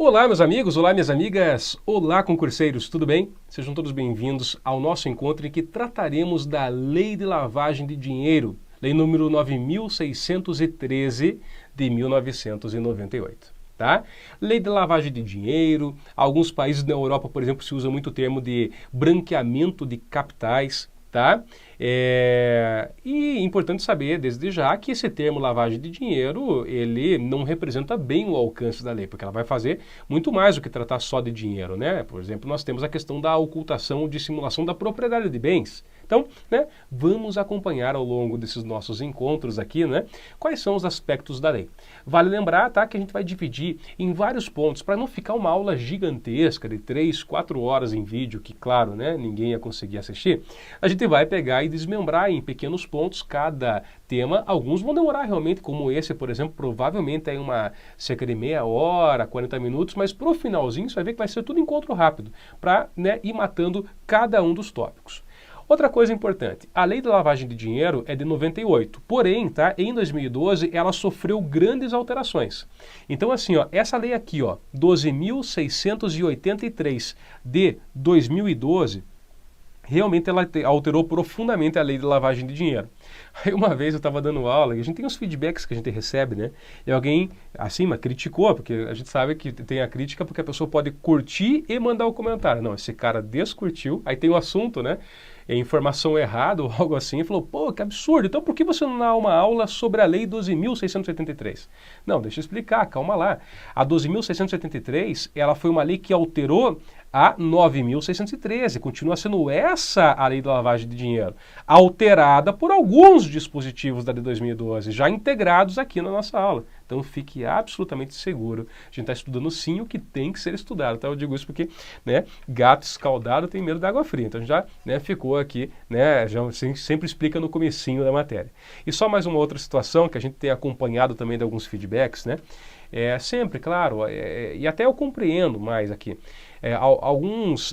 Olá, meus amigos, olá, minhas amigas, olá, concurseiros, tudo bem? Sejam todos bem-vindos ao nosso encontro em que trataremos da Lei de Lavagem de Dinheiro, Lei número 9.613 de 1998. Tá? Lei de lavagem de dinheiro, alguns países da Europa, por exemplo, se usa muito o termo de branqueamento de capitais, tá? E é importante saber, desde já, que esse termo lavagem de dinheiro, ele não representa bem o alcance da lei, porque ela vai fazer muito mais do que tratar só de dinheiro, né? Por exemplo, nós temos a questão da ocultação ou dissimulação da propriedade de bens. Então, né, vamos acompanhar ao longo desses nossos encontros aqui, né, quais são os aspectos da lei. Vale lembrar, tá, que a gente vai dividir em vários pontos, para não ficar uma aula gigantesca de 3, 4 horas em vídeo, que claro, né, ninguém ia conseguir assistir. A gente vai pegar e desmembrar em pequenos pontos cada tema. Alguns vão demorar realmente, como esse, por exemplo, provavelmente é cerca de meia hora, 40 minutos, mas pro finalzinho você vai ver que vai ser tudo encontro rápido, para, né, ir matando cada um dos tópicos. Outra coisa importante, a lei da lavagem de dinheiro é de 98, porém, tá, em 2012 ela sofreu grandes alterações. Então assim, ó, essa lei aqui, ó, 12.683 de 2012, realmente ela alterou profundamente a lei de lavagem de dinheiro. Aí uma vez eu estava dando aula, e a gente tem os feedbacks que a gente recebe, né? E alguém, acima, criticou, porque a gente sabe que tem a crítica porque a pessoa pode curtir e mandar o comentário. Não, esse cara descurtiu, aí tem o assunto, né? Informação errada ou algo assim, e falou, pô, que absurdo, então por que você não dá uma aula sobre a lei 12.683? Não, deixa eu explicar, calma lá. A 12.683, ela foi uma lei que alterou a 9.613, continua sendo essa a lei da lavagem de dinheiro, alterada por alguns dispositivos da de 2012, já integrados aqui na nossa aula. Então fique absolutamente seguro, a gente está estudando sim o que tem que ser estudado, tá? Eu digo isso porque, né, gato escaldado tem medo da água fria, então já, né, ficou aqui, né, já sempre explica no comecinho da matéria. E só mais uma outra situação que a gente tem acompanhado também de alguns feedbacks, né? Sempre, claro, e até eu compreendo mais aqui. Alguns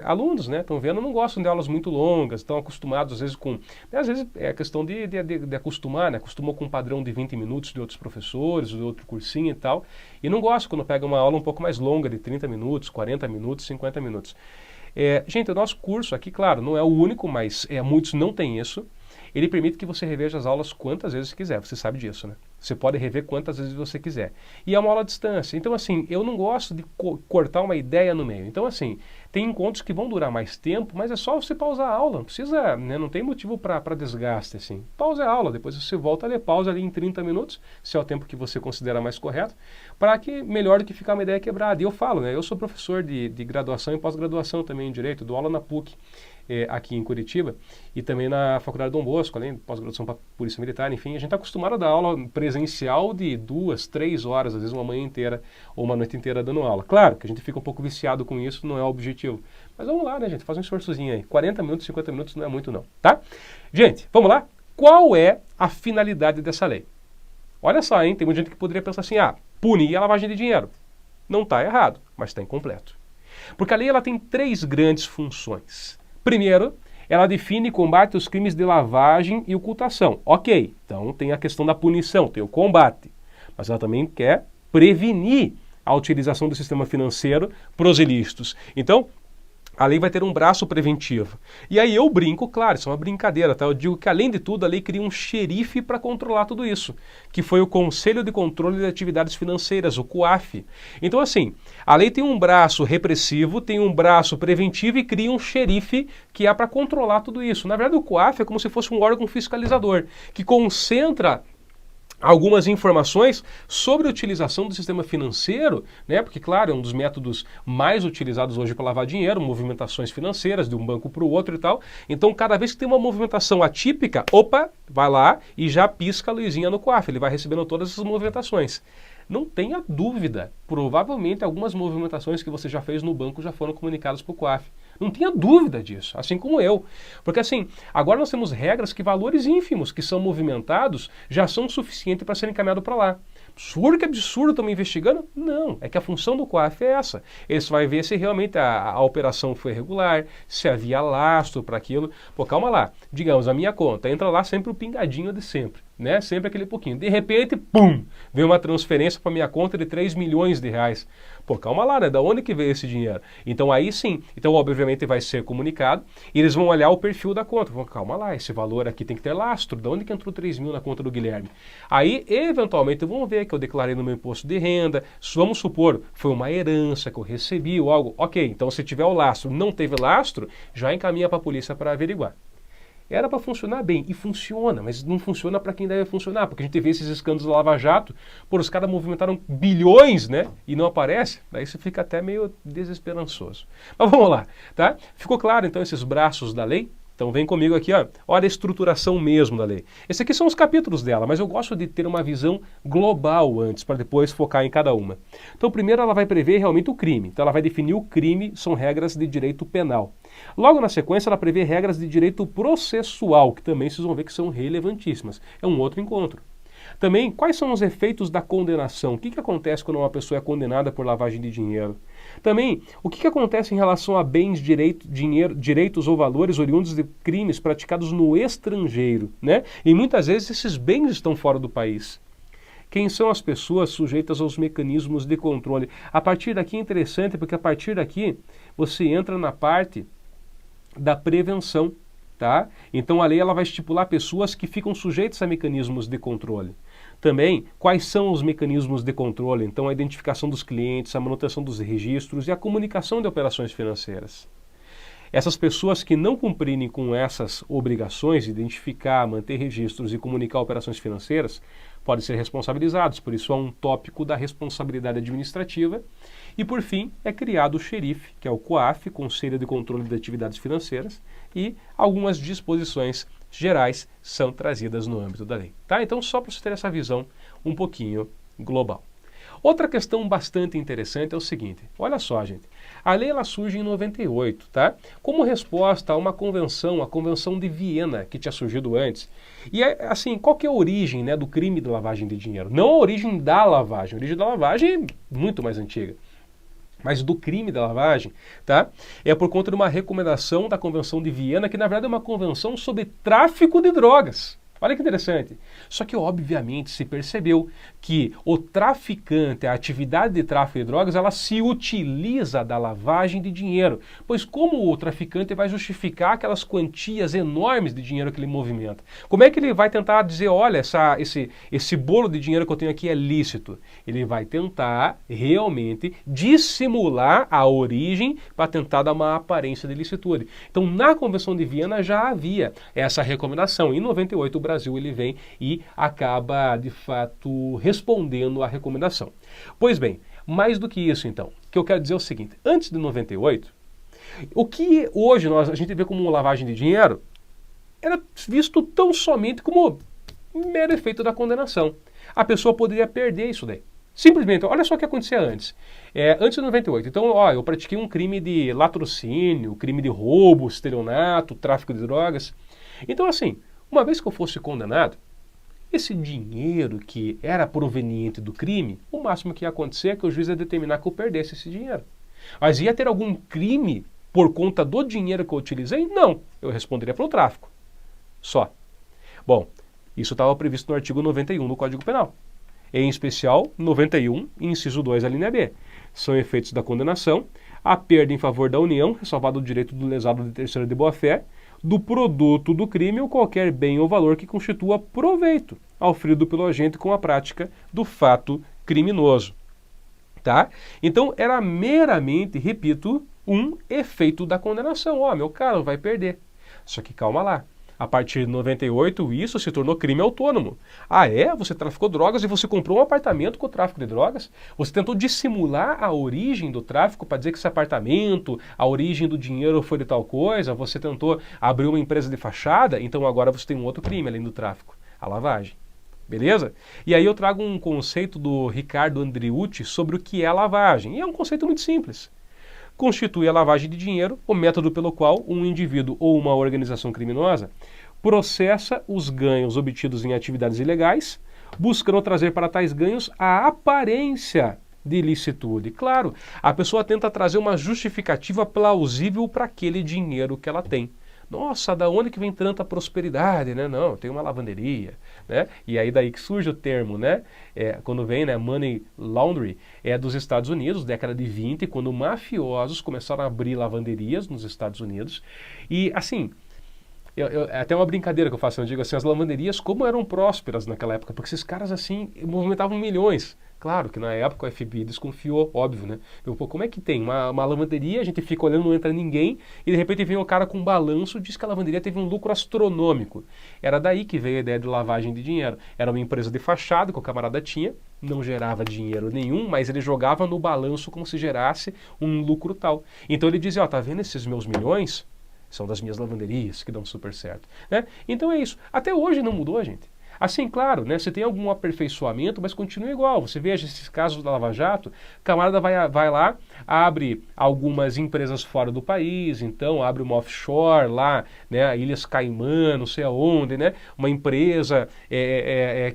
alunos, né, estão vendo, não gostam de aulas muito longas, estão acostumados às vezes com... Né, às vezes é questão de acostumar, né, acostumou com um padrão de 20 minutos de outros professores, de outro cursinho e tal, e não gosta quando pega uma aula um pouco mais longa, de 30 minutos, 40 minutos, 50 minutos. Gente, o nosso curso aqui, claro, não é o único, mas muitos não têm isso. Ele permite que você reveja as aulas quantas vezes quiser, você sabe disso, né? Você pode rever quantas vezes você quiser. E é uma aula à distância. Então, assim, eu não gosto de cortar uma ideia no meio. Então, assim, tem encontros que vão durar mais tempo, mas é só você pausar a aula. Não precisa, né, não tem motivo para desgaste, assim. Pausa a aula, depois você volta a ler, pausa ali em 30 minutos, se é o tempo que você considera mais correto, para que melhor do que ficar uma ideia quebrada. E eu falo, né, eu sou professor de graduação e pós-graduação também em Direito, dou aula na PUC. Aqui em Curitiba, e também na Faculdade Dom Bosco, além de pós-graduação para Polícia Militar, enfim, a gente está acostumado a dar aula presencial de 2, 3 horas, às vezes uma manhã inteira ou uma noite inteira dando aula. Claro que a gente fica um pouco viciado com isso, não é o objetivo. Mas vamos lá, né, gente? Faz um esforçozinho aí. 40 minutos, 50 minutos não é muito não, tá? Gente, vamos lá? Qual é a finalidade dessa lei? Olha só, hein? Tem muita gente que poderia pensar assim, punir a lavagem de dinheiro. Não está errado, mas está incompleto. Porque a lei ela tem 3 grandes funções. Primeiro, ela define e combate os crimes de lavagem e ocultação. Ok, então tem a questão da punição, tem o combate. Mas ela também quer prevenir a utilização do sistema financeiro para os ilícitos. Então, a lei vai ter um braço preventivo. E aí eu brinco, claro, isso é uma brincadeira, tá? Eu digo que, além de tudo, a lei cria um xerife para controlar tudo isso, que foi o Conselho de Controle de Atividades Financeiras, o COAF. Então, assim, a lei tem um braço repressivo, tem um braço preventivo e cria um xerife que é para controlar tudo isso. Na verdade, o COAF é como se fosse um órgão fiscalizador, que concentra algumas informações sobre a utilização do sistema financeiro, né? Porque, claro, é um dos métodos mais utilizados hoje para lavar dinheiro, movimentações financeiras de um banco para o outro e tal. Então, cada vez que tem uma movimentação atípica, opa, vai lá e já pisca a luzinha no COAF, ele vai recebendo todas essas movimentações. Não tenha dúvida, provavelmente algumas movimentações que você já fez no banco já foram comunicadas para o COAF. Não tenha dúvida disso, assim como eu. Porque assim, agora nós temos regras que valores ínfimos que são movimentados já são suficientes para serem encaminhados para lá. Absurdo, que absurdo, estão me investigando? Não, é que a função do COAF é essa. Eles vai ver se realmente a operação foi regular, se havia lastro para aquilo. Pô, calma lá, digamos, a minha conta, entra lá sempre o pingadinho de sempre. né? Sempre aquele pouquinho. De repente, pum, veio uma transferência para minha conta de 3 milhões de reais. Pô, calma lá, né? Da onde que veio esse dinheiro? Então aí sim, então obviamente vai ser comunicado e eles vão olhar o perfil da conta. Vão, calma lá, esse valor aqui tem que ter lastro. Da onde que entrou 3 mil na conta do Guilherme? Aí, eventualmente, vão ver que eu declarei no meu imposto de renda. Vamos supor, foi uma herança que eu recebi ou algo. Ok, então se tiver o lastro, não teve lastro, já encaminha para a polícia para averiguar. Era para funcionar bem, e funciona, mas não funciona para quem deve funcionar, porque a gente vê esses escândalos da Lava Jato, por os caras movimentaram bilhões, né, e não aparece, daí você fica até meio desesperançoso. Mas vamos lá, tá? Ficou claro então esses braços da lei? Então vem comigo aqui, ó. Olha a estruturação mesmo da lei. Esses aqui são os capítulos dela, mas eu gosto de ter uma visão global antes, para depois focar em cada uma. Então primeiro ela vai prever realmente o crime, então ela vai definir o crime, são regras de direito penal. Logo na sequência, ela prevê regras de direito processual, que também vocês vão ver que são relevantíssimas. É um outro encontro. Também, quais são os efeitos da condenação? O que acontece quando uma pessoa é condenada por lavagem de dinheiro? Também, o que acontece em relação a bens, direitos ou valores oriundos de crimes praticados no estrangeiro, né? E muitas vezes esses bens estão fora do país. Quem são as pessoas sujeitas aos mecanismos de controle? A partir daqui é interessante, porque a partir daqui você entra na parte da prevenção, tá? Então a lei ela vai estipular pessoas que ficam sujeitas a mecanismos de controle. Também, quais são os mecanismos de controle? Então a identificação dos clientes, a manutenção dos registros e a comunicação de operações financeiras. Essas pessoas que não cumprirem com essas obrigações, identificar, manter registros e comunicar operações financeiras, podem ser responsabilizados. Por isso há um tópico da responsabilidade administrativa. E por fim, é criado o xerife, que é o COAF, Conselho de Controle de Atividades Financeiras, e algumas disposições gerais são trazidas no âmbito da lei. Tá? Então, só para você ter essa visão um pouquinho global. Outra questão bastante interessante é o seguinte, olha só, gente, a lei ela surge em 98, tá? Como resposta a uma convenção, a Convenção de Viena, que tinha surgido antes. E assim, qual que é a origem, né, do crime de lavagem de dinheiro? Não a origem da lavagem, a origem da lavagem é muito mais antiga. Mas do crime da lavagem, tá? É por conta de uma recomendação da Convenção de Viena, que na verdade é uma convenção sobre tráfico de drogas. Olha que interessante. Só que, obviamente, se percebeu que o traficante, a atividade de tráfico de drogas, ela se utiliza da lavagem de dinheiro. Pois como o traficante vai justificar aquelas quantias enormes de dinheiro que ele movimenta? Como é que ele vai tentar dizer, olha, esse bolo de dinheiro que eu tenho aqui é lícito? Ele vai tentar realmente dissimular a origem para tentar dar uma aparência de licitude. Então, na Convenção de Viena já havia essa recomendação. Em 98, o Brasil ele vem e acaba, de fato, respondendo à recomendação. Pois bem, mais do que isso, então, o que eu quero dizer é o seguinte, antes de 98, o que hoje a gente vê como lavagem de dinheiro era visto tão somente como mero efeito da condenação. A pessoa poderia perder isso daí. Simplesmente, olha só o que acontecia antes. Antes de 98, então, eu pratiquei um crime de latrocínio, crime de roubo, estelionato, tráfico de drogas. Então, assim, uma vez que eu fosse condenado, esse dinheiro que era proveniente do crime, o máximo que ia acontecer é que o juiz ia determinar que eu perdesse esse dinheiro. Mas ia ter algum crime por conta do dinheiro que eu utilizei? Não, eu responderia pelo tráfico. Só. Bom, isso estava previsto no artigo 91 do Código Penal. Em especial, 91, inciso 2, a linha B. São efeitos da condenação, a perda em favor da União, ressalvado o direito do lesado de terceiro de boa-fé, do produto do crime ou qualquer bem ou valor que constitua proveito auferido pelo agente com a prática do fato criminoso. Tá? Então, era meramente, repito, um efeito da condenação. Meu caro, vai perder. Só que calma lá. A partir de 98, isso se tornou crime autônomo. Você traficou drogas e você comprou um apartamento com o tráfico de drogas? Você tentou dissimular a origem do tráfico para dizer que esse apartamento, a origem do dinheiro foi de tal coisa? Você tentou abrir uma empresa de fachada? Então agora você tem um outro crime além do tráfico, a lavagem. Beleza? E aí eu trago um conceito do Ricardo Andriucci sobre o que é lavagem. E é um conceito muito simples. Constitui a lavagem de dinheiro o método pelo qual um indivíduo ou uma organização criminosa processa os ganhos obtidos em atividades ilegais, buscando trazer para tais ganhos a aparência de ilicitude. Claro, a pessoa tenta trazer uma justificativa plausível para aquele dinheiro que ela tem. Nossa, da onde que vem tanta prosperidade, né? Não, tem uma lavanderia, né? E aí daí que surge o termo, né? Quando vem, né, money laundry, é dos Estados Unidos, década de 20, quando mafiosos começaram a abrir lavanderias nos Estados Unidos. E assim, é até uma brincadeira que eu faço, eu digo assim, as lavanderias como eram prósperas naquela época, porque esses caras assim movimentavam milhões. Claro que na época o FBI desconfiou, óbvio, né? Eu, pô, como é que tem uma lavanderia, a gente fica olhando, não entra ninguém, e de repente vem um cara com um balanço e diz que a lavanderia teve um lucro astronômico. Era daí que veio a ideia de lavagem de dinheiro. Era uma empresa de fachada que o camarada tinha, não gerava dinheiro nenhum, mas ele jogava no balanço como se gerasse um lucro tal. Então ele dizia, ó, tá vendo esses meus milhões? São das minhas lavanderias que dão super certo, né? Então é isso. Até hoje não mudou, gente. Assim, claro, né, você tem algum aperfeiçoamento, mas continua igual. Você veja esses casos da Lava Jato, o camarada vai lá, abre algumas empresas fora do país, então abre uma offshore lá, né, Ilhas Caimã, não sei aonde, né, uma empresa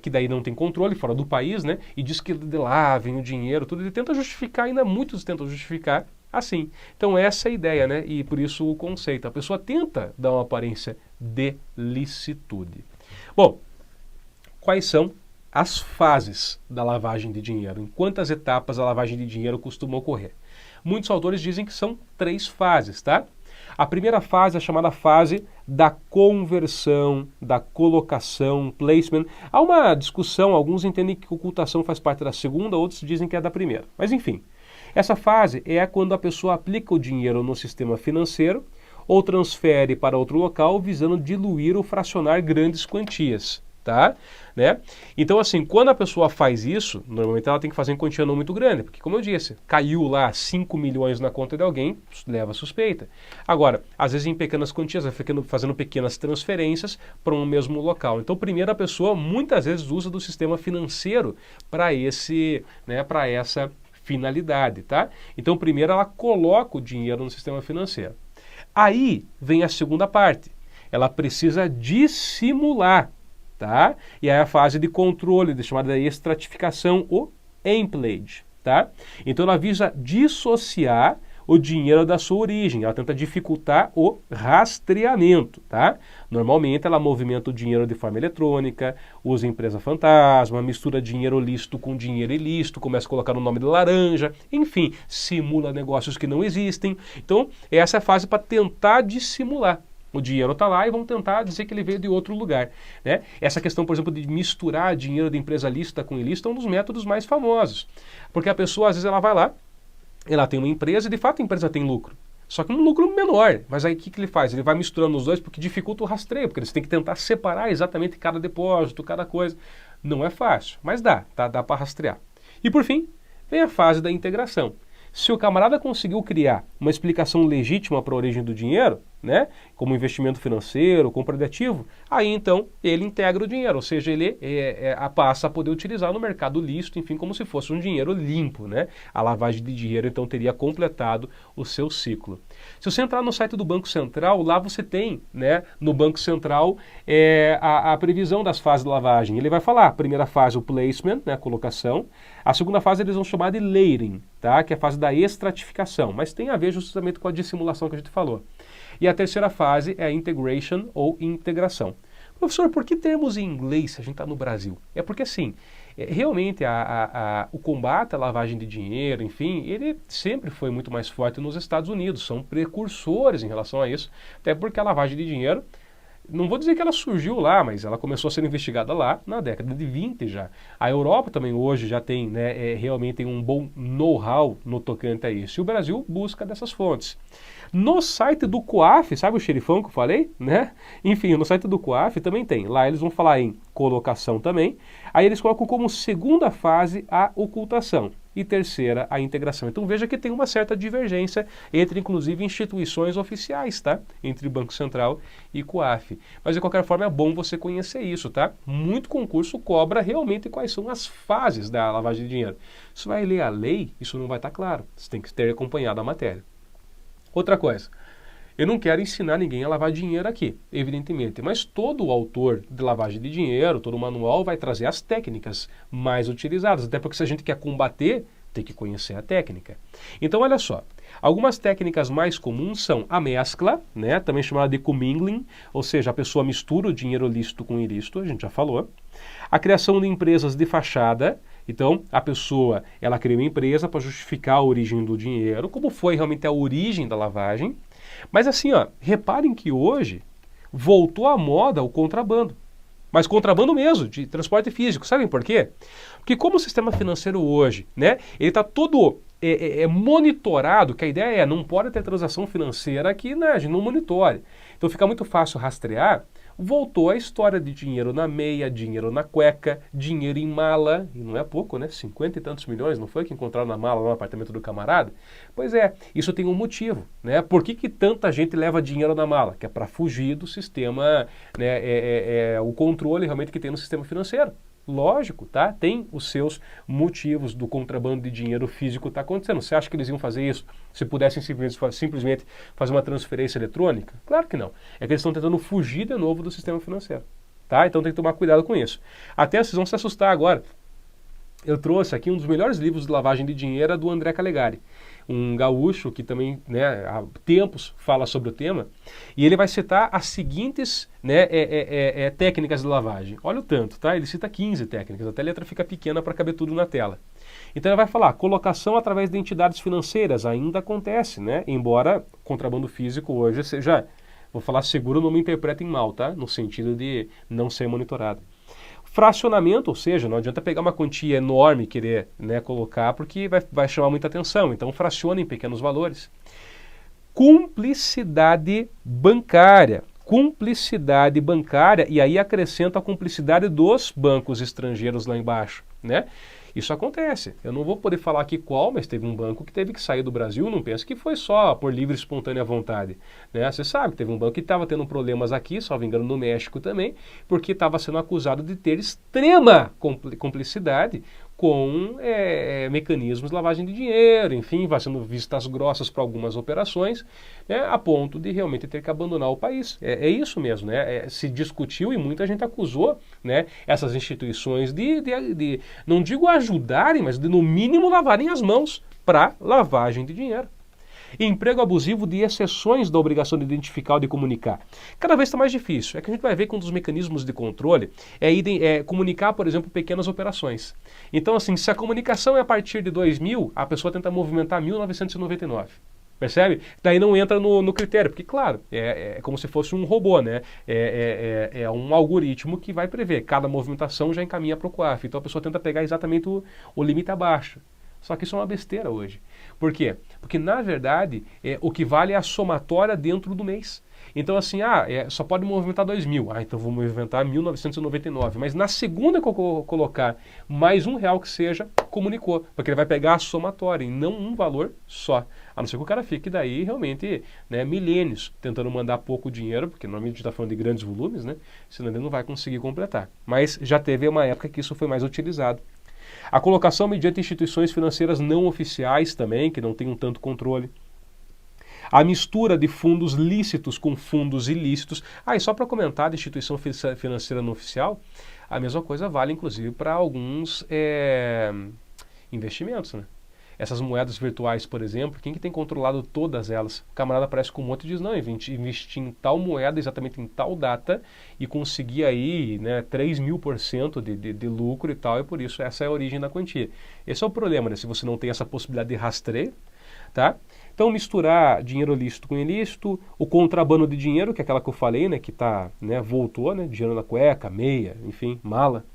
que daí não tem controle fora do país, né, e diz que de lá vem o dinheiro, tudo. Ele tenta justificar, ainda muitos tentam justificar assim. Então essa é a ideia, né, e por isso o conceito. A pessoa tenta dar uma aparência de licitude. Bom, quais são as fases da lavagem de dinheiro? Em quantas etapas a lavagem de dinheiro costuma ocorrer? Muitos autores dizem que são 3 fases, tá? A primeira fase é a chamada fase da conversão, da colocação, placement. Há uma discussão, alguns entendem que ocultação faz parte da segunda, outros dizem que é da primeira. Mas enfim, essa fase é quando a pessoa aplica o dinheiro no sistema financeiro ou transfere para outro local visando diluir ou fracionar grandes quantias. Tá? Né? Então, assim, quando a pessoa faz isso, normalmente ela tem que fazer em quantia não muito grande, porque, como eu disse, caiu lá 5 milhões na conta de alguém, leva a suspeita. Agora, às vezes em pequenas quantias, vai fazendo pequenas transferências para um mesmo local. Então, primeiro a pessoa muitas vezes usa do sistema financeiro para essa finalidade, tá? Então, primeiro ela coloca o dinheiro no sistema financeiro. Aí vem a segunda parte. Ela precisa dissimular. Tá? E aí a fase de controle, chamada estratificação, ou empleage. Tá? Então ela visa dissociar o dinheiro da sua origem, ela tenta dificultar o rastreamento. Tá? Normalmente ela movimenta o dinheiro de forma eletrônica, usa empresa fantasma, mistura dinheiro lícito com dinheiro ilícito, começa a colocar o nome de laranja, enfim, simula negócios que não existem. Então essa é a fase para tentar dissimular. O dinheiro está lá e vão tentar dizer que ele veio de outro lugar. Né? Essa questão, por exemplo, de misturar dinheiro de empresa lícita com ilícita é um dos métodos mais famosos. Porque a pessoa, às vezes, ela vai lá, ela tem uma empresa e, de fato, a empresa tem lucro. Só que um lucro menor. Mas aí o que ele faz? Ele vai misturando os dois porque dificulta o rastreio, porque eles têm que tentar separar exatamente cada depósito, cada coisa. Não é fácil, mas dá para rastrear. E, por fim, vem a fase da integração. Se o camarada conseguiu criar uma explicação legítima para a origem do dinheiro, né, como investimento financeiro, compra de ativo, aí então ele integra o dinheiro, ou seja, ele passa a poder utilizar no mercado lícito, enfim, como se fosse um dinheiro limpo, né? A lavagem de dinheiro então teria completado o seu ciclo. Se você entrar no site do Banco Central, lá você tem, né, no Banco Central a previsão das fases de lavagem. Ele vai falar, a primeira fase o placement, né, a colocação, a segunda fase eles vão chamar de layering, tá, que é a fase da estratificação, mas tem a ver justamente com a dissimulação que a gente falou. E a terceira fase é a integration ou integração. Professor, por que termos em inglês se a gente está no Brasil? É porque assim, realmente o combate à lavagem de dinheiro, enfim, ele sempre foi muito mais forte nos Estados Unidos, são precursores em relação a isso, até porque a lavagem de dinheiro, não vou dizer que ela surgiu lá, mas ela começou a ser investigada lá na década de 20 já. A Europa também hoje já tem, né, realmente tem um bom know-how no tocante a isso. E o Brasil busca dessas fontes. No site do COAF, sabe o xerifão que eu falei? Né? Enfim, no site do COAF também tem. Lá eles vão falar em colocação também. Aí eles colocam como segunda fase a ocultação e terceira a integração. Então veja que tem uma certa divergência entre, inclusive, instituições oficiais, tá? Entre Banco Central e COAF. Mas, de qualquer forma, é bom você conhecer isso, tá? Muito concurso cobra realmente quais são as fases da lavagem de dinheiro. Se vai ler a lei, isso não vai estar claro. Você tem que ter acompanhado a matéria. Outra coisa, eu não quero ensinar ninguém a lavar dinheiro aqui, evidentemente, mas todo o autor de lavagem de dinheiro, todo o manual vai trazer as técnicas mais utilizadas, até porque se a gente quer combater, Tem que conhecer a técnica. Então, olha só, algumas técnicas mais comuns são a mescla, né, também chamada de commingling, ou seja, a pessoa mistura o dinheiro lícito com o ilícito, a gente já falou. A criação de empresas de fachada, então a pessoa ela cria uma empresa para justificar a origem do dinheiro, como foi realmente a origem da lavagem. Mas assim, ó, reparem que hoje voltou à moda o contrabando. Mas contrabando mesmo, de transporte físico. Sabem por quê? Porque como o sistema financeiro hoje, né, ele está todo monitorado, que a ideia é, não pode ter transação financeira que, né, a gente não monitore. Então fica muito fácil rastrear. Voltou a história de dinheiro na meia, dinheiro na cueca, dinheiro em mala, e não é pouco, né? 50 e tantos milhões, não foi que encontraram na mala lá no apartamento do camarada? Pois é, isso tem um motivo, né? Por que tanta gente leva dinheiro na mala? Que é para fugir do sistema, né? O controle realmente que tem no sistema financeiro. Lógico, tá? Tem os seus motivos do contrabando de dinheiro físico estar acontecendo. Você acha que eles iam fazer isso se pudessem simplesmente fazer uma transferência eletrônica? Claro que não. É que eles estão tentando fugir de novo do sistema financeiro, tá? Então tem que tomar cuidado com isso. Até vocês vão se assustar agora. Eu trouxe aqui um dos melhores livros de lavagem de dinheiro, do André Calegari, um gaúcho que também, né, há tempos fala sobre o tema, e ele vai citar as seguintes, né, técnicas de lavagem. Olha o tanto, tá? Ele cita 15 técnicas, até a letra fica pequena para caber tudo na tela. Então ele vai falar, colocação através de entidades financeiras, ainda acontece, né? Embora contrabando físico hoje seja, vou falar seguro, não me interpretem mal, tá? No sentido de não ser monitorado. Fracionamento, ou seja, não adianta pegar uma quantia enorme e querer, né, colocar, porque vai chamar muita atenção. Então, fraciona em pequenos valores. Cumplicidade bancária. Cumplicidade bancária, e aí acrescenta a cumplicidade dos bancos estrangeiros lá embaixo, né? Isso acontece. Eu não vou poder falar aqui qual, mas teve um banco que teve que sair do Brasil. Não pense que foi só por livre e espontânea vontade, né? Você sabe, teve um banco que estava tendo problemas aqui, salvo engano, no México também, porque estava sendo acusado de ter extrema cumplicidade com mecanismos de lavagem de dinheiro, enfim, vai sendo vistas grossas para algumas operações, né, a ponto de realmente ter que abandonar o país. É isso mesmo, né? Se discutiu e muita gente acusou, né, essas instituições de, não digo ajudarem, mas de no mínimo lavarem as mãos para lavagem de dinheiro. Emprego abusivo de exceções da obrigação de identificar ou de comunicar. Cada vez está mais difícil. É que a gente vai ver que um dos mecanismos de controle é comunicar, por exemplo, pequenas operações. Então, assim, se a comunicação é a partir de 2000, a pessoa tenta movimentar 1999. Percebe? Daí não entra no critério, porque, claro, é como se fosse um robô, né? É um algoritmo que vai prever. Cada movimentação já encaminha para o COAF. Então a pessoa tenta pegar exatamente o limite abaixo. Só que isso é uma besteira hoje. Por quê? Porque, na verdade, o que vale é a somatória dentro do mês. Então, assim, só pode movimentar 2.000. Então vou movimentar 1999. Mas na segunda que eu colocar mais R$1 que seja, comunicou. Porque ele vai pegar a somatória e não um valor só. A não ser que o cara fique daí realmente, né, milênios tentando mandar pouco dinheiro, porque normalmente a gente está falando de grandes volumes, né? Senão ele não vai conseguir completar. Mas já teve uma época que isso foi mais utilizado. A colocação mediante instituições financeiras não oficiais também, que não têm um tanto controle. A mistura de fundos lícitos com fundos ilícitos. E só para comentar de instituição financeira não oficial, a mesma coisa vale inclusive para alguns investimentos, né? Essas moedas virtuais, por exemplo, quem que tem controlado todas elas? O camarada aparece com um monte e diz, não, investi em tal moeda exatamente em tal data e consegui aí, né, 3.000% de lucro e tal, e por isso essa é a origem da quantia. Esse é o problema, né? Se você não tem essa possibilidade de rastreio, tá? Então, misturar dinheiro lícito com ilícito, o contrabando de dinheiro, que é aquela que eu falei, né, que tá, né, voltou, né, dinheiro na cueca, meia, enfim, mala.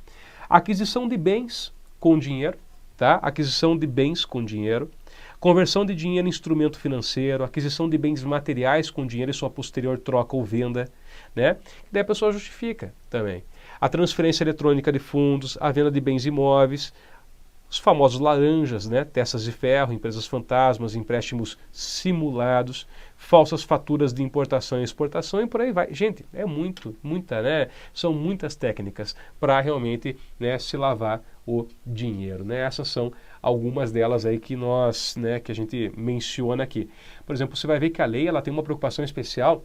Aquisição de bens com dinheiro, tá? Aquisição de bens com dinheiro, conversão de dinheiro em instrumento financeiro, aquisição de bens materiais com dinheiro e sua posterior troca ou venda, né? Daí a pessoa justifica também. A transferência eletrônica de fundos, a venda de bens imóveis, os famosos laranjas, né? Testas de ferro, empresas fantasmas, empréstimos simulados, falsas faturas de importação e exportação e por aí vai. Gente, muita, né? São muitas técnicas para realmente, né, se lavar o dinheiro, né? Essas são algumas delas aí que nós, né, que a gente menciona aqui. Por exemplo, você vai ver que a lei ela tem uma preocupação especial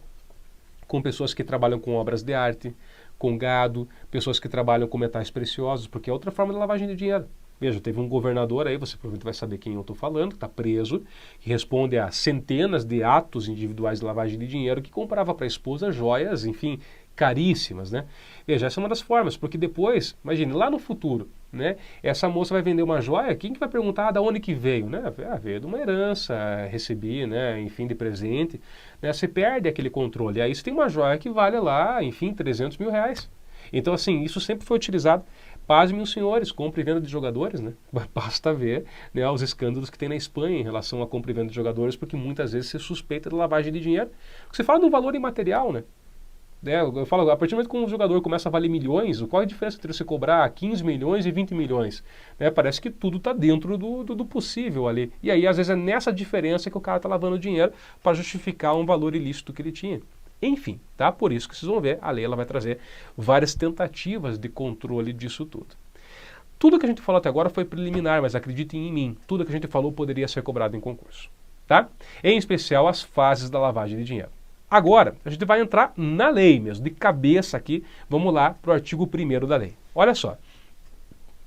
com pessoas que trabalham com obras de arte, com gado, pessoas que trabalham com metais preciosos, porque é outra forma de lavagem de dinheiro. Veja, teve um governador aí, você provavelmente vai saber quem eu estou falando, que está preso, que responde a centenas de atos individuais de lavagem de dinheiro, que comprava para a esposa joias, enfim, caríssimas, né? Veja, essa é uma das formas, porque depois, imagine, lá no futuro, né? Essa moça vai vender uma joia, quem que vai perguntar da onde que veio, né? Ah, veio de uma herança, recebi, né? Enfim, de presente, né? Você perde aquele controle. Aí você tem uma joia que vale lá, enfim, 300 mil reais. Então, assim, isso sempre foi utilizado. Pasmem os senhores, compra e venda de jogadores, né? Basta ver, né, os escândalos que tem na Espanha em relação à compra e venda de jogadores, porque muitas vezes se suspeita de lavagem de dinheiro. Você fala do valor imaterial, né? Eu falo, a partir do momento que um jogador começa a valer milhões, qual é a diferença entre você cobrar 15 milhões e 20 milhões? Né? Parece que tudo está dentro do possível ali. E aí, às vezes, é nessa diferença que o cara está lavando dinheiro para justificar um valor ilícito que ele tinha. Enfim, tá? Por isso que vocês vão ver, a lei ela vai trazer várias tentativas de controle disso tudo. Tudo que a gente falou até agora foi preliminar, mas acreditem em mim, tudo que a gente falou poderia ser cobrado em concurso, tá? Em especial as fases da lavagem de dinheiro. Agora, a gente vai entrar na lei mesmo, de cabeça aqui, vamos lá para o artigo 1º da lei. Olha só.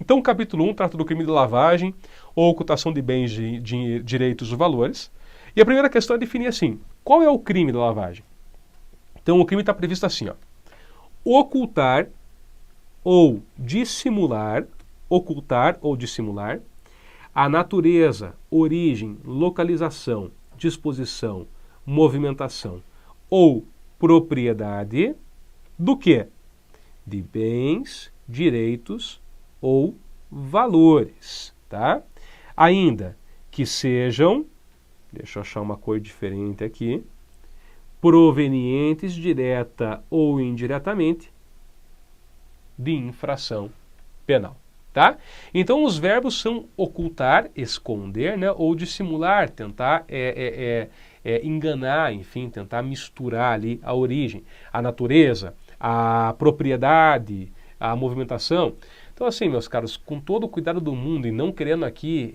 Então, o capítulo 1 trata do crime de lavagem ou ocultação de bens, direitos ou valores. E a primeira questão é definir assim, qual é o crime da lavagem? Então, o crime está previsto assim, ó. Ocultar ou dissimular a natureza, origem, localização, disposição, movimentação ou propriedade do quê? De bens, direitos ou valores, tá? Ainda que sejam, deixa eu achar uma cor diferente aqui, provenientes direta ou indiretamente de infração penal, tá? Então os verbos são ocultar, esconder, né, ou dissimular, tentar enganar, enfim, tentar misturar ali a origem, a natureza, a propriedade, a movimentação. Então, assim, meus caros, com todo o cuidado do mundo e não querendo aqui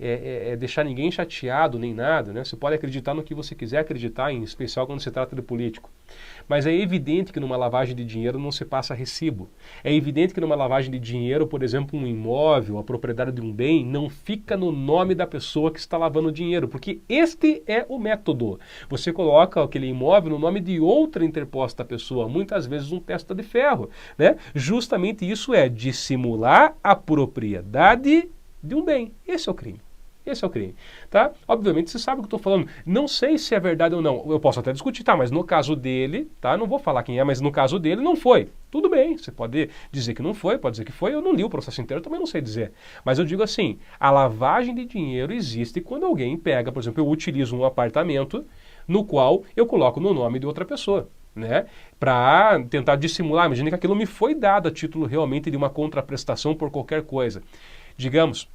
deixar ninguém chateado nem nada, né? Você pode acreditar no que você quiser acreditar, em especial quando se trata de político. Mas é evidente que numa lavagem de dinheiro não se passa recibo. É evidente que numa lavagem de dinheiro, por exemplo, um imóvel, a propriedade de um bem, não fica no nome da pessoa que está lavando o dinheiro, porque este é o método. Você coloca aquele imóvel no nome de outra interposta pessoa, muitas vezes um testa de ferro, né? Justamente isso é dissimular a propriedade de um bem. Esse é o crime. Esse é o crime, tá? Obviamente você sabe o que eu estou falando. Não sei se é verdade ou não. Eu posso até discutir, tá? Mas no caso dele, tá? Não vou falar quem é, mas no caso dele não foi. Tudo bem, você pode dizer que não foi, pode dizer que foi. Eu não li o processo inteiro, também não sei dizer. Mas eu digo assim, a lavagem de dinheiro existe quando alguém pega, por exemplo, eu utilizo um apartamento no qual eu coloco no nome de outra pessoa, né? Para tentar dissimular. Imagine que aquilo me foi dado a título realmente de uma contraprestação por qualquer coisa. Digamos,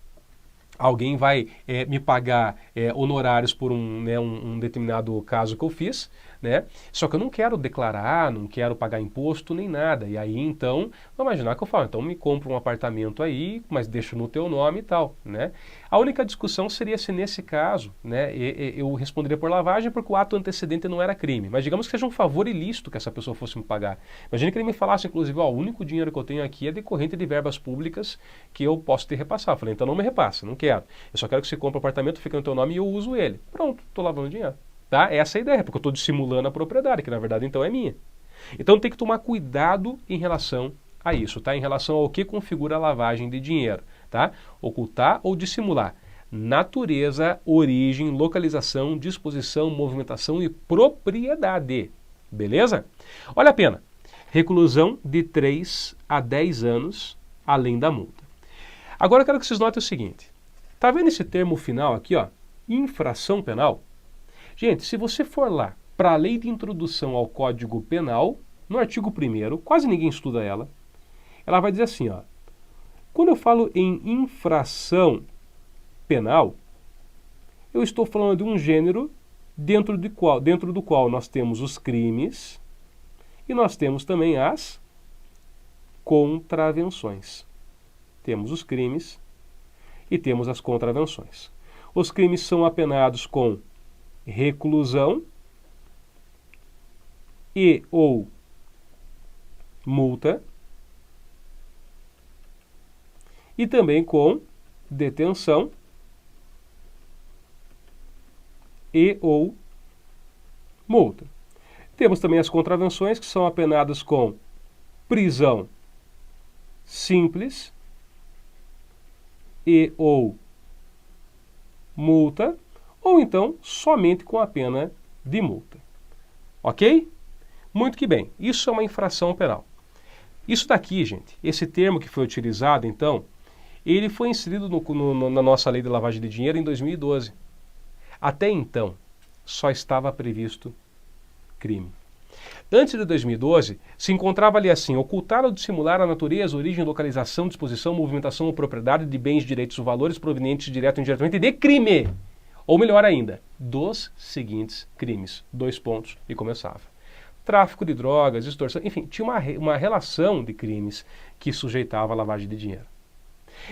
alguém vai me pagar honorários por um determinado caso que eu fiz, né? Só que eu não quero declarar, não quero pagar imposto nem nada. E aí, então, vamos imaginar que eu falo, então me compro um apartamento aí, mas deixo no teu nome e tal, né? A única discussão seria se nesse caso, né, eu responderia por lavagem porque o ato antecedente não era crime. Mas digamos que seja um favor ilícito que essa pessoa fosse me pagar. Imagina que ele me falasse, inclusive, ó, o único dinheiro que eu tenho aqui é decorrente de verbas públicas que eu posso te repassar. Eu falei, então não me repassa, não quero. Eu só quero que você compre o apartamento, fica no teu nome e eu uso ele. Pronto, estou lavando dinheiro. Tá? Essa é a ideia, porque eu estou dissimulando a propriedade, que na verdade então é minha. Então tem que tomar cuidado em relação a isso, tá? Em relação ao que configura a lavagem de dinheiro, tá? Ocultar ou dissimular. Natureza, origem, localização, disposição, movimentação e propriedade. Beleza? Olha a pena. Reclusão de 3 a 10 anos, além da multa. Agora eu quero que vocês notem o seguinte. Tá vendo esse termo final aqui, ó? Infração penal? Gente, se você for lá para a lei de introdução ao Código Penal, no artigo 1º, quase ninguém estuda ela, ela vai dizer assim, ó, quando eu falo em infração penal, eu estou falando de um gênero dentro do qual nós temos os crimes e nós temos também as contravenções. Temos os crimes e temos as contravenções. Os crimes são apenados com reclusão e ou multa e também com detenção e ou multa. Temos também as contravenções, que são apenadas com prisão simples e ou multa, ou então somente com a pena de multa. Ok? Muito que bem. Isso é uma infração penal. Isso daqui, gente, esse termo que foi utilizado, então, ele foi inserido na nossa lei de lavagem de dinheiro em 2012. Até então, só estava previsto crime. Antes de 2012, se encontrava ali assim: ocultar ou dissimular a natureza, origem, localização, disposição, movimentação ou propriedade de bens, direitos ou valores provenientes direto ou indiretamente de crime. Ou melhor ainda, dos seguintes crimes. 2 pontos e começava. Tráfico de drogas, extorsão, enfim, tinha uma relação de crimes que sujeitava a lavagem de dinheiro.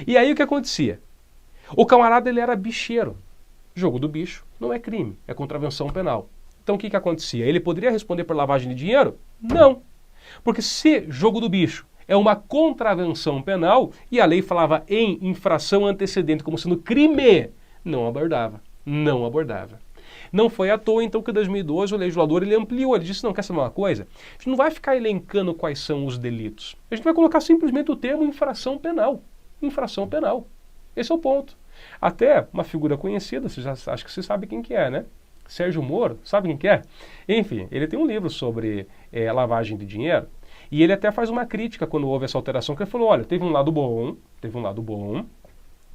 E aí o que acontecia? O camarada, ele era bicheiro. Jogo do bicho não é crime, é contravenção penal. Então o que acontecia? Ele poderia responder por lavagem de dinheiro? Não. Porque se jogo do bicho é uma contravenção penal e a lei falava em infração antecedente como sendo crime, não abordava. Não abordava. Não foi à toa, então, que em 2012 o legislador ele ampliou. Ele disse: não, quer saber uma coisa? A gente não vai ficar elencando quais são os delitos. A gente vai colocar simplesmente o termo infração penal. Infração penal. Esse é o ponto. Até uma figura conhecida, acho que você sabe quem que é, né? Sérgio Moro, sabe quem que é? Enfim, ele tem um livro sobre lavagem de dinheiro e ele até faz uma crítica quando houve essa alteração, que ele falou: olha, teve um lado bom,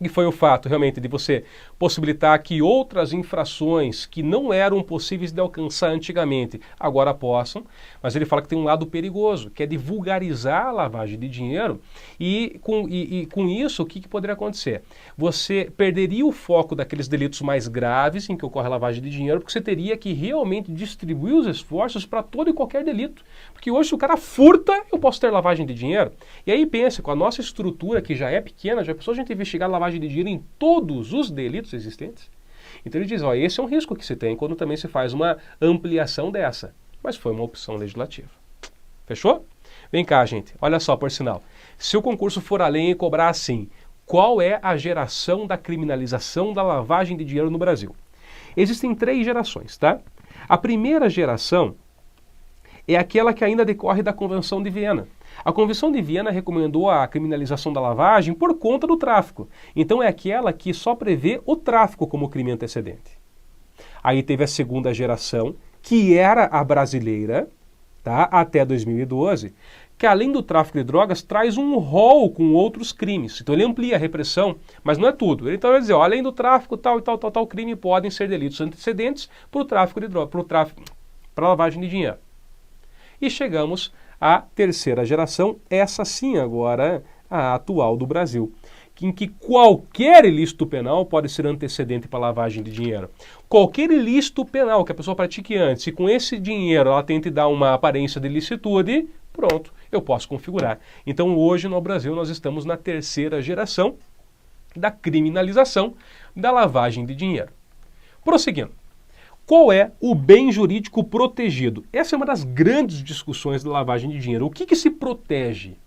e foi o fato realmente de você possibilitar que outras infrações que não eram possíveis de alcançar antigamente, agora possam, mas ele fala que tem um lado perigoso, que é de vulgarizar a lavagem de dinheiro e com isso o que poderia acontecer? Você perderia o foco daqueles delitos mais graves em que ocorre a lavagem de dinheiro, porque você teria que realmente distribuir os esforços para todo e qualquer delito. Porque hoje se o cara furta, eu posso ter lavagem de dinheiro. E aí pense, com a nossa estrutura que já é pequena, já pensou a gente investigar lavagem de dinheiro em todos os delitos existentes? Então ele diz: ó, esse é um risco que se tem quando também se faz uma ampliação dessa. Mas foi uma opção legislativa. Fechou? Vem cá, gente. Olha só, por sinal. Se o concurso for além e cobrar assim, qual é a geração da criminalização da lavagem de dinheiro no Brasil? Existem 3 gerações, tá? A primeira geração é aquela que ainda decorre da Convenção de Viena. A Convenção de Viena recomendou a criminalização da lavagem por conta do tráfico. Então é aquela que só prevê o tráfico como crime antecedente. Aí teve a segunda geração, que era a brasileira, tá? Até 2012, que além do tráfico de drogas, traz um rol com outros crimes. Então ele amplia a repressão, mas não é tudo. Ele então vai dizer: ó, além do tráfico, tal crime podem ser delitos antecedentes para o tráfico de drogas, para a lavagem de dinheiro. E chegamos à terceira geração, essa sim agora a atual do Brasil, em que qualquer ilícito penal pode ser antecedente para lavagem de dinheiro. Qualquer ilícito penal que a pessoa pratique antes, e com esse dinheiro ela tente dar uma aparência de ilicitude, pronto, eu posso configurar. Então hoje no Brasil nós estamos na terceira geração da criminalização da lavagem de dinheiro. Prosseguindo. Qual é o bem jurídico protegido? Essa é uma das grandes discussões da lavagem de dinheiro. O que se protege?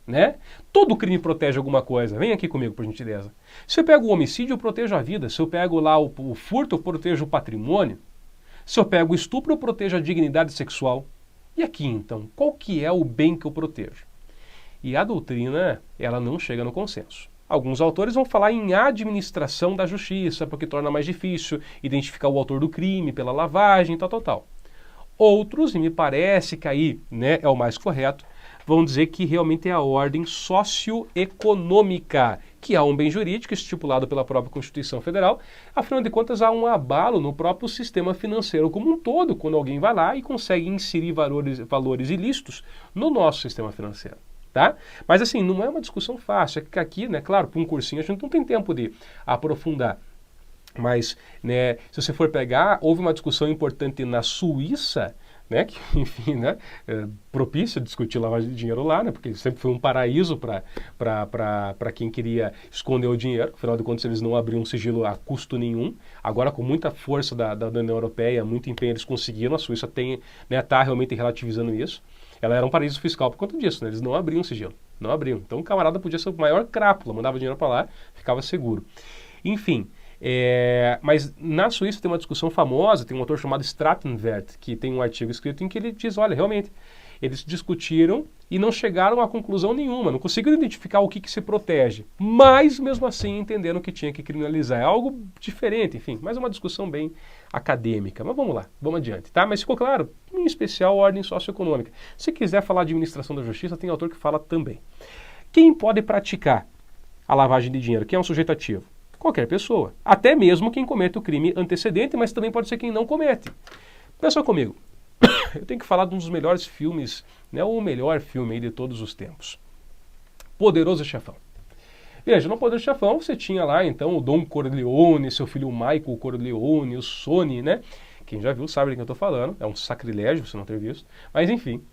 Né? Todo crime protege alguma coisa. Vem aqui comigo, por gentileza. Se eu pego o homicídio, eu protejo a vida. Se eu pego lá o furto, eu protejo o patrimônio. Se eu pego o estupro, eu protejo a dignidade sexual. E aqui, então, qual que é o bem que eu protejo? E a doutrina, ela não chega no consenso. Alguns autores vão falar em administração da justiça, porque torna mais difícil identificar o autor do crime pela lavagem, tal. Outros, e me parece que aí, né, é o mais correto, vão dizer que realmente é a ordem socioeconômica, que há um bem jurídico estipulado pela própria Constituição Federal. Afinal de contas, há um abalo no próprio sistema financeiro como um todo, quando alguém vai lá e consegue inserir valores ilícitos no nosso sistema financeiro. Tá? Mas assim, não é uma discussão fácil. É que aqui, né, claro, para um cursinho a gente não tem tempo de aprofundar. Mas, né, se você for pegar, houve uma discussão importante na Suíça, né, que, enfim, né, propício a discutir lavagem de dinheiro lá, né, porque sempre foi um paraíso para quem queria esconder o dinheiro. Afinal de contas, eles não abriam sigilo a custo nenhum. Agora, com muita força da União Europeia, muito empenho, eles conseguiram. A Suíça está realmente relativizando isso. Ela era um paraíso fiscal por conta disso, né? Eles não abriam sigilo. Não abriam. Então o camarada podia ser o maior crápula, mandava dinheiro para lá, ficava seguro. Enfim, mas na Suíça tem uma discussão famosa, tem um autor chamado Strattenwert, que tem um artigo escrito em que ele diz, olha, realmente, eles discutiram e não chegaram a conclusão nenhuma, não conseguiram identificar o que se protege, mas mesmo assim entenderam que tinha que criminalizar. É algo diferente, enfim, mas é uma discussão bem acadêmica. Mas vamos lá, vamos adiante, tá? Mas ficou claro, em especial ordem socioeconômica. Se quiser falar de administração da justiça, tem autor que fala também. Quem pode praticar a lavagem de dinheiro? Quem é um sujeito ativo? Qualquer pessoa, até mesmo quem comete o crime antecedente, mas também pode ser quem não comete. Pensa comigo. Eu tenho que falar de um dos melhores filmes, né, o melhor filme aí de todos os tempos. Poderoso Chefão. Veja, no Poderoso Chefão você tinha lá então o Don Corleone, seu filho Michael Corleone, o Sonny, né? Quem já viu sabe de quem eu estou falando, é um sacrilégio você não ter visto, mas enfim.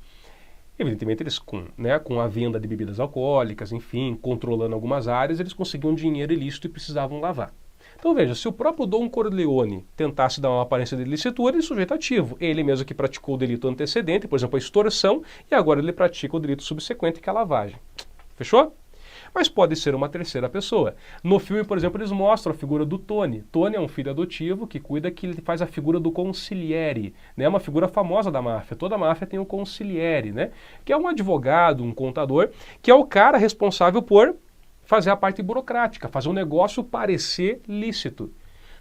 Evidentemente eles com a venda de bebidas alcoólicas, enfim, controlando algumas áreas, eles conseguiam dinheiro ilícito e precisavam lavar. Então veja, se o próprio Don Corleone tentasse dar uma aparência de ilicitura, ele é sujeito ativo. Ele mesmo que praticou o delito antecedente, por exemplo, a extorsão, e agora ele pratica o delito subsequente, que é a lavagem. Fechou? Mas pode ser uma terceira pessoa. No filme, por exemplo, eles mostram a figura do Tony. Tony é um filho adotivo que cuida, que ele faz a figura do consigliere, né? Uma figura famosa da máfia. Toda máfia tem o consigliere, né? Que é um advogado, um contador, que é o cara responsável por fazer a parte burocrática, fazer o negócio parecer lícito.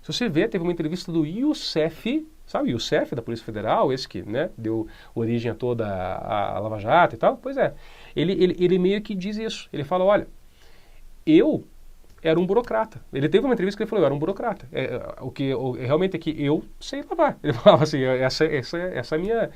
Se você ver, teve uma entrevista do Youssef, sabe o Youssef da Polícia Federal, esse que, né, deu origem a toda a Lava Jato e tal? Pois é, ele meio que diz isso. Ele fala, olha, eu era um burocrata. Ele teve uma entrevista que ele falou, eu era um burocrata. Realmente é que eu sei lavar. Ele falava assim, essa é a minha,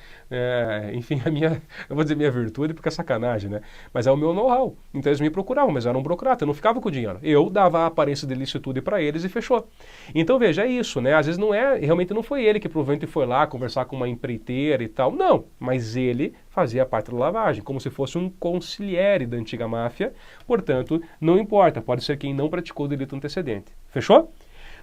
enfim, a minha, eu vou dizer minha virtude porque é sacanagem, né? Mas é o meu know-how. Então eles me procuravam, mas eu era um burocrata, eu não ficava com o dinheiro. Eu dava a aparência de licitude para eles e fechou. Então veja, é isso, né? Às vezes realmente não foi ele que provavelmente foi lá conversar com uma empreiteira e tal. Não, mas ele fazia parte da lavagem, como se fosse um consigliere da antiga máfia. Portanto, não importa, pode ser quem não praticou o delito antecedente. Fechou?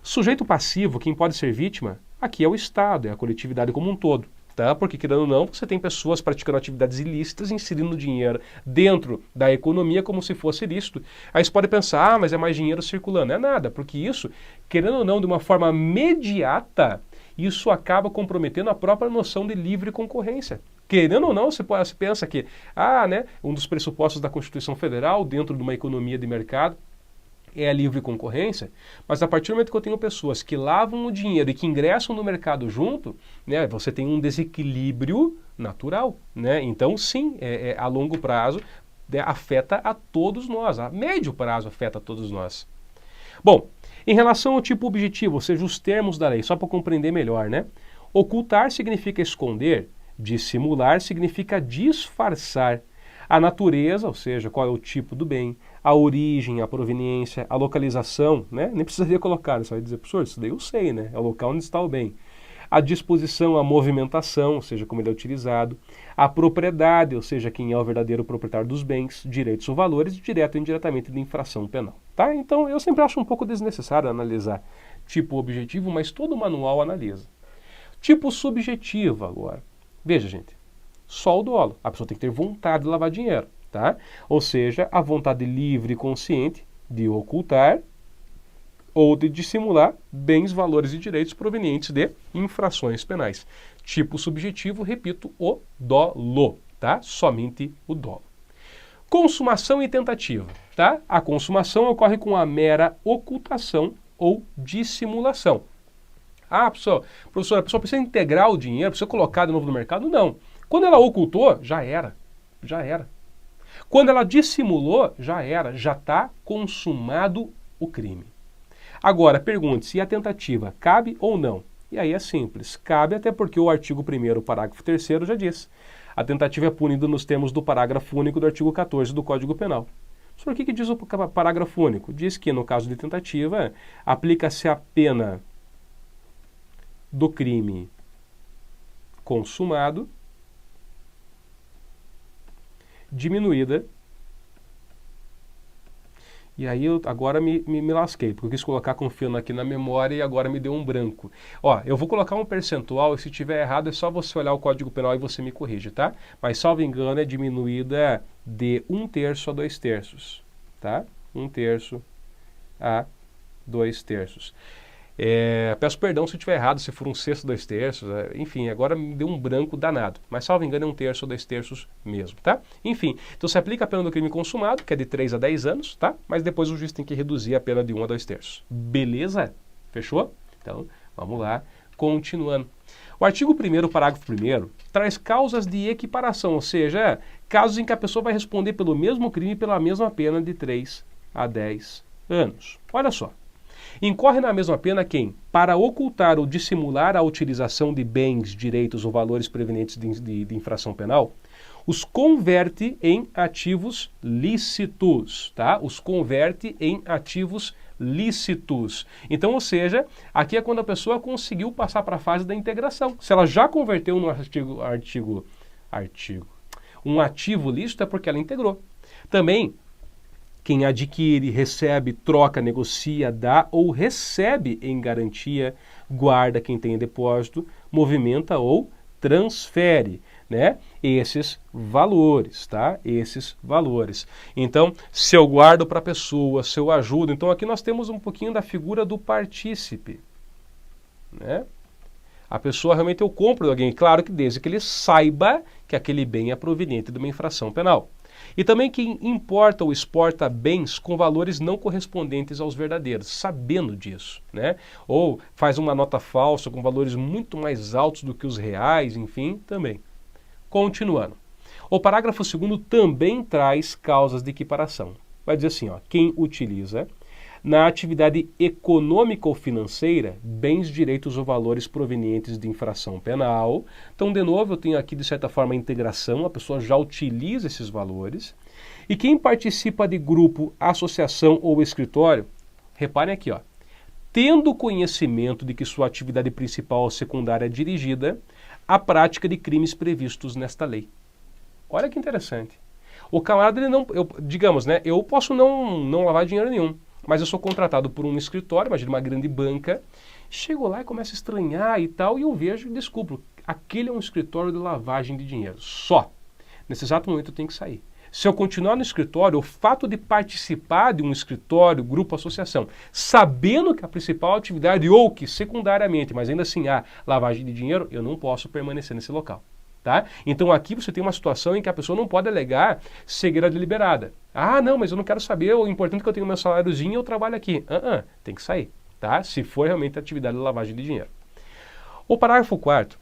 Sujeito passivo, quem pode ser vítima, aqui é o Estado, é a coletividade como um todo. Tá? Porque, querendo ou não, você tem pessoas praticando atividades ilícitas, inserindo dinheiro dentro da economia como se fosse ilícito. Aí você pode pensar, mas é mais dinheiro circulando. É nada, porque isso, querendo ou não, de uma forma imediata, isso acaba comprometendo a própria noção de livre concorrência. Querendo ou não, você pensa que um dos pressupostos da Constituição Federal, dentro de uma economia de mercado, é a livre concorrência, mas a partir do momento que eu tenho pessoas que lavam o dinheiro e que ingressam no mercado junto, né, você tem um desequilíbrio natural. Né? Então, sim, a longo prazo afeta a todos nós, a médio prazo afeta a todos nós. Bom, em relação ao tipo objetivo, ou seja, os termos da lei, só para compreender melhor, né? Ocultar significa esconder, dissimular significa disfarçar. A natureza, ou seja, qual é o tipo do bem, a origem, a proveniência, a localização, né? Nem precisaria colocar, você vai dizer, professor, isso daí eu sei, né? É o local onde está o bem. A disposição, a movimentação, ou seja, como ele é utilizado. A propriedade, ou seja, quem é o verdadeiro proprietário dos bens, direitos ou valores, direto ou indiretamente de infração penal. Tá? Então, eu sempre acho um pouco desnecessário analisar tipo objetivo, mas todo manual analisa. Tipo subjetivo agora. Veja, gente, só o dolo. A pessoa tem que ter vontade de lavar dinheiro, tá? Ou seja, a vontade livre e consciente de ocultar ou de dissimular bens, valores e direitos provenientes de infrações penais. Tipo subjetivo, repito, o dolo, tá? Somente o dolo. Consumação e tentativa, tá? A consumação ocorre com a mera ocultação ou dissimulação. Ah, professor, a pessoa precisa integrar o dinheiro, precisa colocar de novo no mercado? Não. Quando ela ocultou, já era. Já era. Quando ela dissimulou, já era. Já está consumado o crime. Agora, pergunte-se, e a tentativa, cabe ou não? E aí é simples. Cabe até porque o artigo 1º, parágrafo 3º já diz. A tentativa é punida nos termos do parágrafo único do artigo 14 do Código Penal. Sobre o que diz o parágrafo único? Diz que, no caso de tentativa, aplica-se a pena do crime consumado, diminuída E aí eu agora me lasquei, porque eu quis colocar confiando aqui na memória e agora me deu um branco. Ó, eu vou colocar um percentual e se tiver errado é só você olhar o Código Penal e você me corrige, tá? Mas salvo engano é diminuída de 1/3 a 2/3, tá? 1/3 a 2/3. Peço perdão se eu estiver errado, se for 1/6, 2/3, enfim, agora me deu um branco danado, mas salvo engano é 1/3 ou 2/3 mesmo, tá? Enfim, então se aplica a pena do crime consumado, que é de 3 a 10 anos, tá? Mas depois o juiz tem que reduzir a pena de 1 a 2/3. Beleza? Fechou? Então, vamos lá, continuando. O artigo 1º, parágrafo 1º, traz causas de equiparação, ou seja, casos em que a pessoa vai responder pelo mesmo crime pela mesma pena de 3 a 10 anos. Olha só. Incorre na mesma pena quem, para ocultar ou dissimular a utilização de bens, direitos ou valores provenientes de infração penal, os converte em ativos lícitos, tá? Os converte em ativos lícitos. Então, ou seja, aqui é quando a pessoa conseguiu passar para a fase da integração. Se ela já converteu um ativo lícito é porque ela integrou. Também, quem adquire, recebe, troca, negocia, dá ou recebe em garantia, guarda quem tem em depósito, movimenta ou transfere, né? Esses valores, tá? Esses valores. Então, se eu guardo para a pessoa, se eu ajudo, então aqui nós temos um pouquinho da figura do partícipe, né? A pessoa realmente eu compro de alguém, claro que desde que ele saiba que aquele bem é proveniente de uma infração penal. E também quem importa ou exporta bens com valores não correspondentes aos verdadeiros, sabendo disso, né? Ou faz uma nota falsa com valores muito mais altos do que os reais, enfim, também. Continuando. O parágrafo 2º também traz causas de equiparação. Vai dizer assim, ó, quem utiliza na atividade econômica ou financeira, bens, direitos ou valores provenientes de infração penal. Então, de novo, eu tenho aqui, de certa forma, a integração, a pessoa já utiliza esses valores. E quem participa de grupo, associação ou escritório, reparem aqui, ó, tendo conhecimento de que sua atividade principal ou secundária é dirigida à prática de crimes previstos nesta lei. Olha que interessante. O camarada, ele não, digamos, né, eu posso não lavar dinheiro nenhum, mas eu sou contratado por um escritório, imagina uma grande banca, chego lá e começo a estranhar e tal, e eu vejo e descubro, aquele é um escritório de lavagem de dinheiro, só. Nesse exato momento eu tenho que sair. Se eu continuar no escritório, o fato de participar de um escritório, grupo, associação, sabendo que a principal atividade, ou que secundariamente, mas ainda assim há lavagem de dinheiro, eu não posso permanecer nesse local. Tá? Então aqui você tem uma situação em que a pessoa não pode alegar cegueira deliberada. Ah, não, mas eu não quero saber, o importante é que eu tenho meu saláriozinho e eu trabalho aqui. Tem que sair, tá? Se for realmente atividade de lavagem de dinheiro. O parágrafo 4º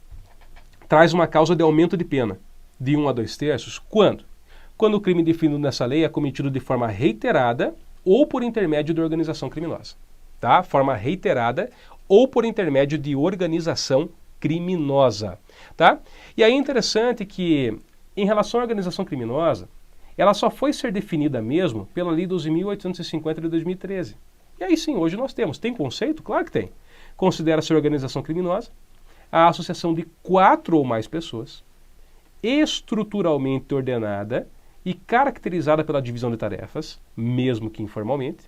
traz uma causa de aumento de pena de 1 a 2/3. Quando? Quando o crime definido nessa lei é cometido de forma reiterada ou por intermédio de organização criminosa. Tá? Forma reiterada ou por intermédio de organização criminosa. Tá? E aí é interessante que, em relação à organização criminosa, ela só foi ser definida mesmo pela Lei 12.850 de 2013. E aí sim, hoje nós temos. Tem conceito? Claro que tem. Considera-se organização criminosa a associação de 4 ou mais pessoas, estruturalmente ordenada e caracterizada pela divisão de tarefas, mesmo que informalmente,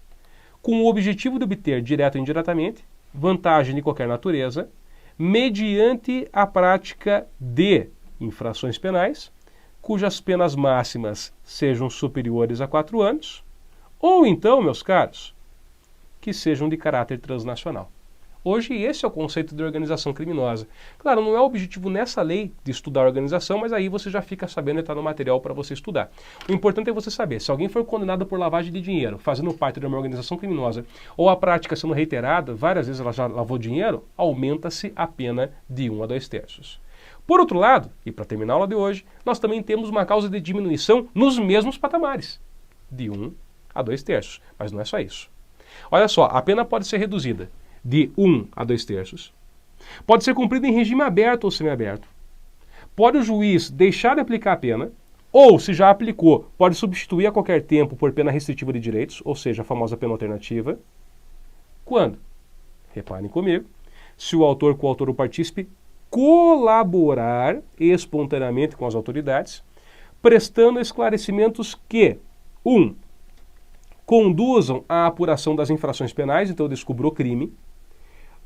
com o objetivo de obter, direto ou indiretamente, vantagem de qualquer natureza, mediante a prática de infrações penais, cujas penas máximas sejam superiores a 4 anos, ou então, meus caros, que sejam de caráter transnacional. Hoje esse é o conceito de organização criminosa. Claro, não é o objetivo nessa lei de estudar a organização, mas aí você já fica sabendo e está no material para você estudar. O importante é você saber, se alguém for condenado por lavagem de dinheiro, fazendo parte de uma organização criminosa, ou a prática sendo reiterada, várias vezes ela já lavou dinheiro, aumenta-se a pena de 1 a 2/3. Por outro lado, e para terminar a aula de hoje, nós também temos uma causa de diminuição nos mesmos patamares, de 1 a 2/3, mas não é só isso. Olha só, a pena pode ser reduzida de 1 a 2/3, pode ser cumprida em regime aberto ou semiaberto, pode o juiz deixar de aplicar a pena, ou, se já aplicou, pode substituir a qualquer tempo por pena restritiva de direitos, ou seja, a famosa pena alternativa. Quando? Reparem comigo, se o autor, coautor ou partícipe colaborar espontaneamente com as autoridades, prestando esclarecimentos que 1. conduzam à apuração das infrações penais, então eu descubro o crime.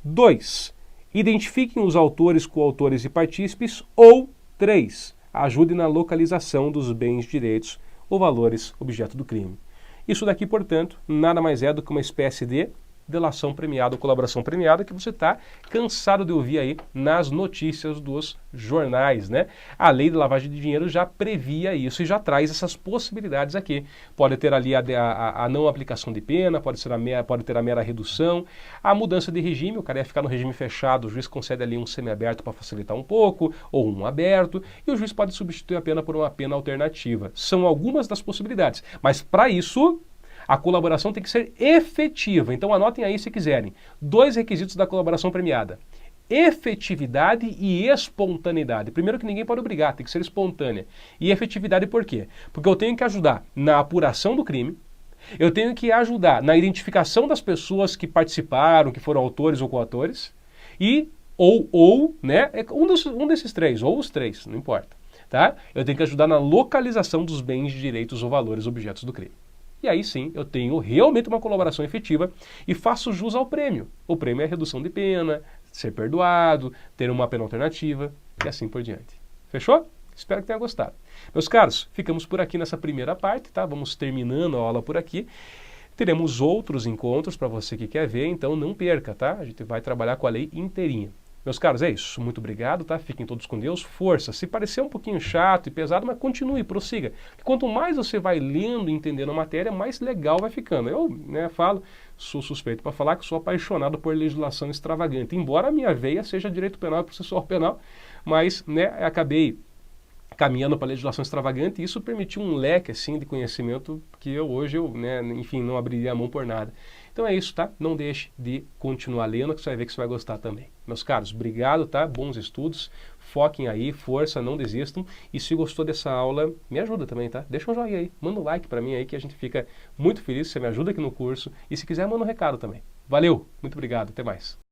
2. Identifiquem os autores, coautores e partícipes. Ou 3. Ajude na localização dos bens, direitos ou valores objeto do crime. Isso daqui, portanto, nada mais é do que uma espécie de delação premiada ou colaboração premiada que você está cansado de ouvir aí nas notícias dos jornais, né? A lei de lavagem de dinheiro já previa isso e já traz essas possibilidades aqui. Pode ter ali a não aplicação de pena, pode ter a mera redução, a mudança de regime, o cara ia ficar no regime fechado, o juiz concede ali um semiaberto para facilitar um pouco, ou um aberto, e o juiz pode substituir a pena por uma pena alternativa. São algumas das possibilidades, mas para isso a colaboração tem que ser efetiva. Então anotem aí se quiserem. 2 requisitos da colaboração premiada: efetividade e espontaneidade. Primeiro que ninguém pode obrigar, tem que ser espontânea. E efetividade por quê? Porque eu tenho que ajudar na apuração do crime, eu tenho que ajudar na identificação das pessoas que participaram, que foram autores ou coautores, e né, um desses 3, ou os 3, não importa. Tá? Eu tenho que ajudar na localização dos bens, direitos ou valores objetos do crime. E aí sim, eu tenho realmente uma colaboração efetiva e faço jus ao prêmio. O prêmio é a redução de pena, ser perdoado, ter uma pena alternativa e assim por diante. Fechou? Espero que tenha gostado. Meus caros, ficamos por aqui nessa primeira parte, tá? Vamos terminando a aula por aqui. Teremos outros encontros para você que quer ver, então não perca, tá? A gente vai trabalhar com a lei inteirinha. Meus caros, é isso. Muito obrigado, tá? Fiquem todos com Deus. Força. Se parecer um pouquinho chato e pesado, mas continue, prossiga. Quanto mais você vai lendo e entendendo a matéria, mais legal vai ficando. Eu, né, sou suspeito para falar que sou apaixonado por legislação extravagante. Embora a minha veia seja direito penal e processual penal, mas, né, acabei caminhando para a legislação extravagante e isso permitiu um leque, assim, de conhecimento que hoje, né, enfim, não abriria a mão por nada. Então é isso, tá? Não deixe de continuar lendo, que você vai ver que você vai gostar também. Meus caros, obrigado, tá? Bons estudos, foquem aí, força, não desistam. E se gostou dessa aula, me ajuda também, tá? Deixa um joinha aí, manda um like pra mim aí, que a gente fica muito feliz, você me ajuda aqui no curso. E se quiser, manda um recado também. Valeu, muito obrigado, até mais.